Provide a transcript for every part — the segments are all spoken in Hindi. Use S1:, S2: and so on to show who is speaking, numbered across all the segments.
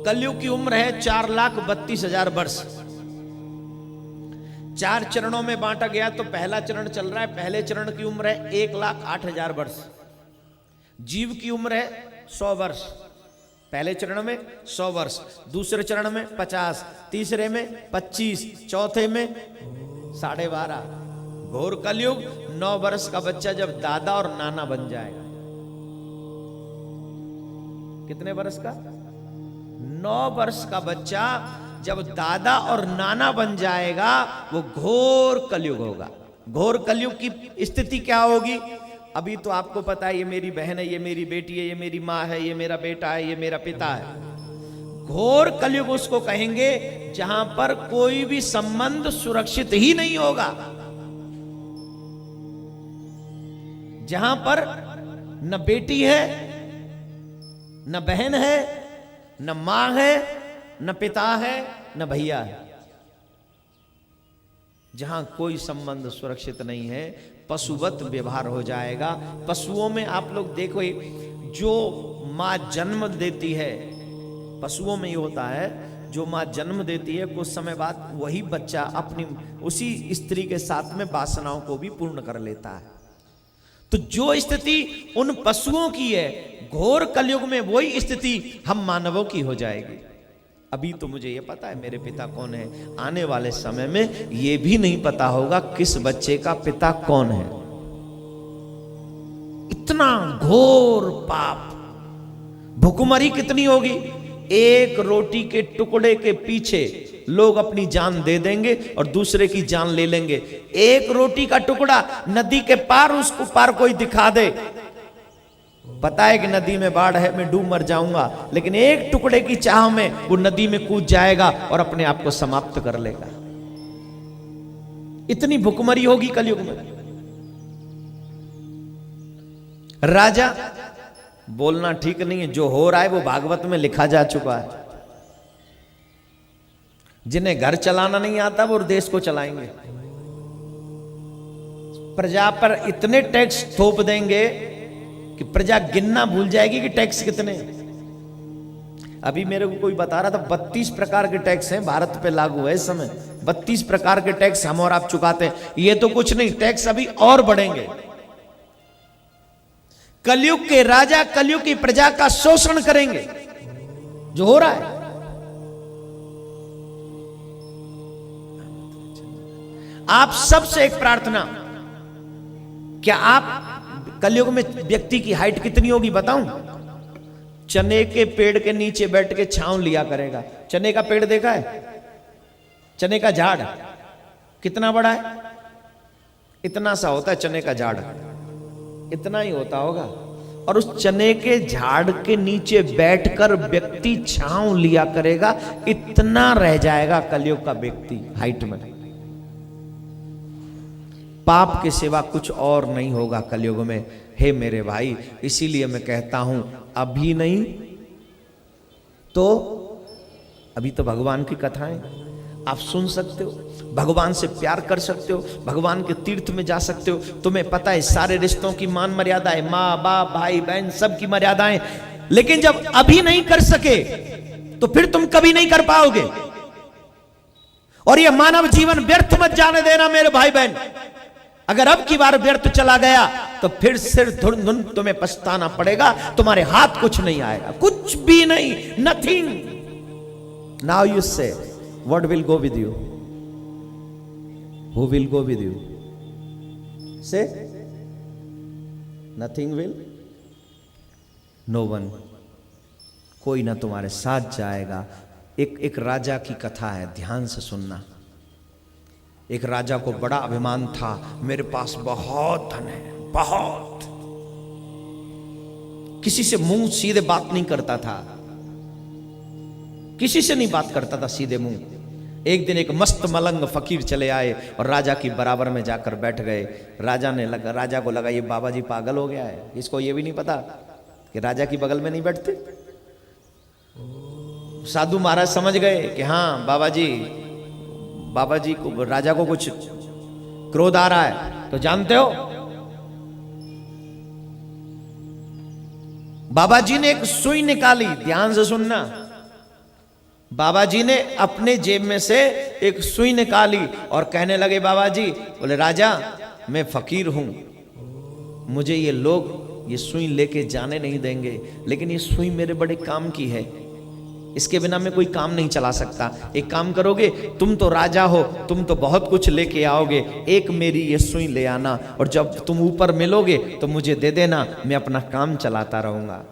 S1: कलयुग की उम्र है 4,32,000 वर्ष। 4 चरणों में बांटा गया तो पहला चरण चल रहा है। पहले चरण की उम्र है 1,08,000 वर्ष। जीव की उम्र है 100 वर्ष। पहले चरण में 100 वर्ष, दूसरे चरण में 50, तीसरे में 25, चौथे में 12.5। घोर कलयुग। 9 वर्ष का बच्चा जब दादा और नाना बन जाएगा। कितने वर्ष का? 9 वर्ष का बच्चा जब दादा और नाना बन जाएगा वो घोर कलयुग होगा। घोर कलयुग की स्थिति क्या होगी? अभी तो आपको पता है, ये मेरी बहन है, ये मेरी बेटी है, ये मेरी माँ है, ये मेरा बेटा है, ये मेरा पिता है। घोर कलयुग उसको कहेंगे जहां पर कोई भी संबंध सुरक्षित ही नहीं होगा, जहां पर न बेटी है, न बहन है, न मां है, न पिता है, न भैया है। जहां कोई संबंध सुरक्षित नहीं है, पशुवत व्यवहार हो जाएगा। पशुओं में आप लोग देखो, जो मां जन्म देती है, पशुओं में ये होता है, जो मां जन्म देती है कुछ समय बाद वही बच्चा अपनी उसी स्त्री के साथ में वासनाओं को भी पूर्ण कर लेता है। तो जो स्थिति उन पशुओं की है, घोर कलयुग में वही स्थिति हम मानवों की हो जाएगी। अभी तो मुझे ये पता है मेरे पिता कौन है, आने वाले समय में ये भी नहीं पता होगा किस बच्चे का पिता कौन है। इतना घोर पाप। भुखमरी कितनी होगी? एक रोटी के टुकड़े के पीछे लोग अपनी जान दे देंगे और दूसरे की जान ले लेंगे। एक रोटी का टुकड़ा, नदी के पार उसको पार कोई दिखा दे, पता है कि नदी में बाढ़ है, मैं डूब मर जाऊंगा, लेकिन एक टुकड़े की चाह में वो नदी में कूद जाएगा और अपने आप को समाप्त कर लेगा। इतनी भुखमरी होगी कलयुग में। राजा, बोलना ठीक नहीं है, जो हो रहा है वो भागवत में लिखा जा चुका है। जिन्हें घर चलाना नहीं आता वो देश को चलाएंगे। प्रजा पर इतने टैक्स थोप देंगे कि प्रजा गिनना भूल जाएगी कि टैक्स कितने। अभी मेरे को कोई बता रहा था 32 प्रकार के टैक्स हैं भारत पे लागू है इस समय। 32 प्रकार के टैक्स हम और आप चुकाते हैं। ये तो कुछ नहीं, टैक्स अभी और बढ़ेंगे। कलयुग के राजा कलयुग की प्रजा का शोषण करेंगे, जो हो रहा है। आप सबसे एक प्रार्थना, क्या आप कलयुग में व्यक्ति की हाइट कितनी होगी बताऊं? चने के पेड़ के नीचे बैठ के छांव लिया करेगा। चने का पेड़ देखा है? चने का झाड़ कितना बड़ा है? इतना सा होता है चने का झाड़, इतना ही होता होगा। और उस चने के झाड़ के नीचे बैठकर व्यक्ति छांव लिया करेगा, इतना रह जाएगा कलयुग का व्यक्ति हाइट में। पाप के सिवा कुछ और नहीं होगा कलयुग में। हे मेरे भाई, इसीलिए मैं कहता हूं, अभी नहीं तो अभी तो भगवान की कथाएं आप सुन सकते हो, भगवान से प्यार कर सकते हो, भगवान के तीर्थ में जा सकते हो। तुम्हें पता है सारे रिश्तों की मान मर्यादा है, माँ बाप भाई बहन सब की मर्यादाएं। लेकिन जब अभी नहीं कर सके तो फिर तुम कभी नहीं कर पाओगे। और यह मानव जीवन व्यर्थ मत जाने देना मेरे भाई बहन। अगर अब की बार व्यर्थ चला गया तो फिर सिर धुन धुन तुम्हें पछताना पड़ेगा। तुम्हारे हाथ कुछ नहीं आएगा, कुछ भी नहीं, नथिंग। नाउ यू से what will go with you? Who will go with you? से नथिंग विल, नो वन। कोई ना तुम्हारे साथ जाएगा। एक राजा की कथा है, ध्यान से सुनना। एक राजा को बड़ा अभिमान था, मेरे पास बहुत धन है, बहुत। किसी से मुंह सीधे बात नहीं करता था, किसी से नहीं बात करता था सीधे मुंह। एक दिन एक मस्त मलंग फकीर चले आए और राजा की बराबर में जाकर बैठ गए। राजा को लगा ये बाबा जी पागल हो गया है, इसको ये भी नहीं पता कि राजा की बगल में नहीं बैठते। साधु महाराज समझ गए कि हाँ बाबा जी को, राजा को कुछ क्रोध आ रहा है। तो जानते हो बाबा जी ने एक सुई निकाली, ध्यान से सुनना। बाबा जी ने अपने जेब में से एक सुई निकाली और कहने लगे, बाबा जी बोले, राजा मैं फकीर हूं, मुझे ये लोग ये सुई लेके जाने नहीं देंगे, लेकिन ये सुई मेरे बड़े काम की है, इसके बिना मैं कोई काम नहीं चला सकता। एक काम करोगे, तुम तो राजा हो, तुम तो बहुत कुछ लेके आओगे, एक मेरी ये सुई ले आना, और जब तुम ऊपर मिलोगे तो मुझे दे देना, मैं अपना काम चलाता रहूंगा।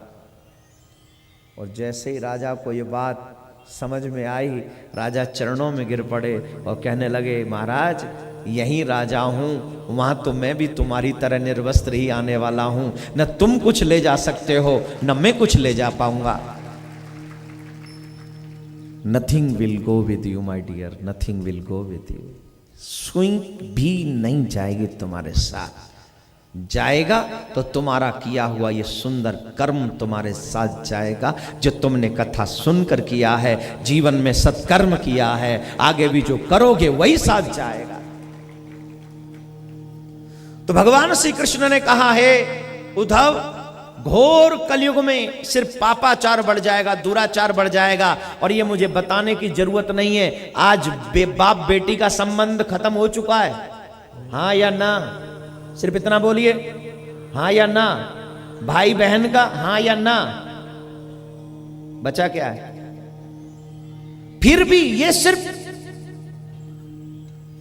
S1: और जैसे ही राजा को ये बात समझ में आई, राजा चरणों में गिर पड़े और कहने लगे, महाराज यही राजा हूं, वहां तो मैं भी तुम्हारी तरह निर्वस्त्र ही आने वाला हूं, न तुम कुछ ले जा सकते हो न मैं कुछ ले जा पाऊंगा। Nothing will go with you my dear, nothing will go with you. सुई भी नहीं जाएगी तुम्हारे साथ, जाएगा तो तुम्हारा किया हुआ ये सुंदर कर्म तुम्हारे साथ जाएगा, जो तुमने कथा सुनकर किया है, जीवन में सत्कर्म किया है, आगे भी जो करोगे वही साथ जाएगा। तो भगवान श्री कृष्ण ने कहा, है उद्धव, घोर कलयुग में सिर्फ पापाचार बढ़ जाएगा, दुराचार बढ़ जाएगा, और ये मुझे बताने की जरूरत नहीं है। आज बाप बेटी का संबंध खत्म हो चुका है, हाँ या ना? सिर्फ इतना बोलिए, हाँ या ना? भाई बहन का हाँ या ना? बचा क्या है? फिर भी ये सिर्फ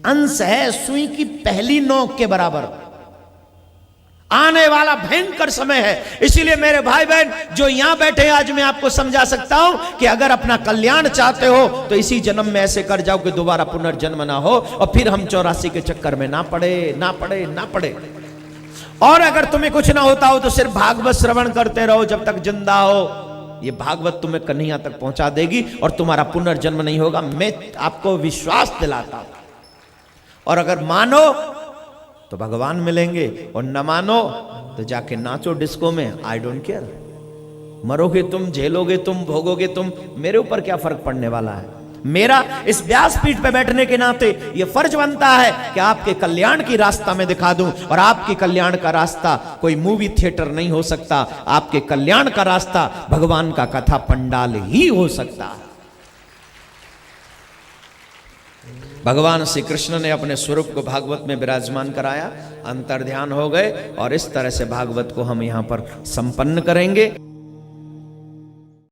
S1: अंश है, सुई की पहली नोक के बराबर। आने वाला भयंकर समय है। इसीलिए मेरे भाई बहन जो यहां बैठे हैं, आज मैं आपको समझा सकता हूं कि अगर अपना कल्याण चाहते हो तो इसी जन्म में ऐसे कर जाओ कि दोबारा पुनर्जन्म ना हो, और फिर हम 84 के चक्कर में ना पड़े। और अगर तुम्हें कुछ ना होता हो तो सिर्फ भागवत श्रवण करते रहो जब तक जिंदा हो। ये भागवत तुम्हें कन्हैया तक पहुंचा देगी और तुम्हारा पुनर्जन्म नहीं होगा, मैं आपको विश्वास दिलाता हूं। और अगर मानो तो भगवान मिलेंगे, और न मानो तो जाके नाचो डिस्को में, आई डोंट केयर। मरोगे तुम, झेलोगे तुम, भोगोगे तुम, मेरे ऊपर क्या फर्क पड़ने वाला है। मेरा इस व्यासपीठ पे बैठने के नाते ये फर्ज बनता है कि आपके कल्याण की रास्ता में दिखा दूं, और आपके कल्याण का रास्ता कोई मूवी थिएटर नहीं हो सकता, आपके कल्याण का रास्ता भगवान का कथा पंडाल ही हो सकता है। भगवान श्री कृष्ण ने अपने स्वरूप को भागवत में विराजमान कराया, अंतर्ध्यान हो गए, और इस तरह से भागवत को हम यहां पर संपन्न करेंगे।